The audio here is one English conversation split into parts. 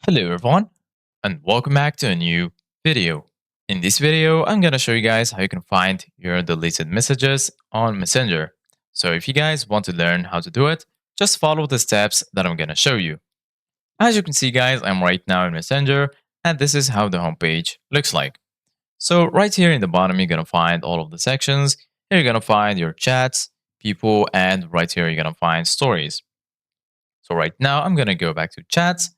Hello everyone and welcome back to a new video. In this video, I'm going to show you guys how you can find your deleted messages on Messenger. So if you guys want to learn how to do it, just follow the steps that I'm going to show you. As you can see guys, I'm right now in Messenger and this is how the homepage looks like. So right here in the bottom, you're going to find all of the sections. Here you're going to find your chats, people, and right here you're going to find stories. So right now, I'm going to go back to chats.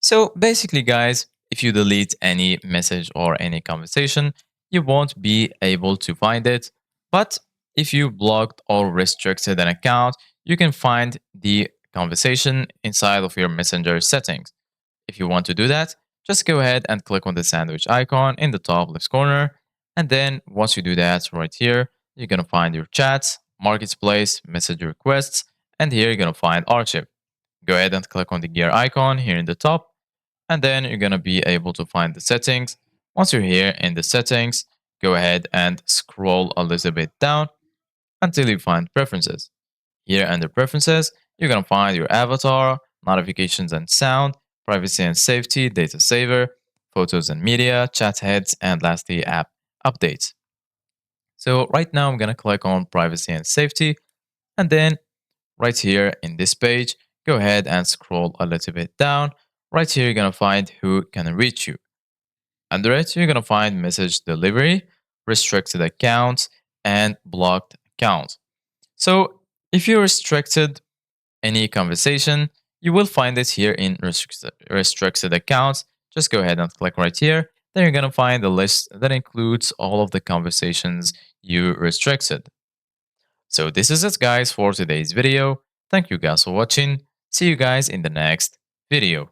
So basically, guys, if you delete any message or any conversation, you won't be able to find it. But if you blocked or restricted an account, you can find the conversation inside of your Messenger settings. If you want to do that, just go ahead and click on the sandwich icon in the top left corner. And then once you do that right here, you're going to find your chats, marketplace, message requests, and here you're going to find archive. Go ahead and click on the gear icon here in the top and then you're going to be able to find the settings. Once you're here in the settings, go ahead and scroll a little bit down until you find preferences. Here under preferences, you're going to find your avatar, notifications and sound, privacy and safety, data saver, photos and media, chat heads, and lastly, app updates. So right now I'm going to click on privacy and safety. And then right here in this page, go ahead and scroll a little bit down. Right here, you're going to find who can reach you. Under it, you're going to find message delivery, restricted accounts, and blocked accounts. So if you restricted any conversation, you will find it here in restricted accounts. Just go ahead and click right here. Then you're going to find the list that includes all of the conversations you restricted. So this is it guys for today's video. Thank you guys for watching. See you guys in the next video.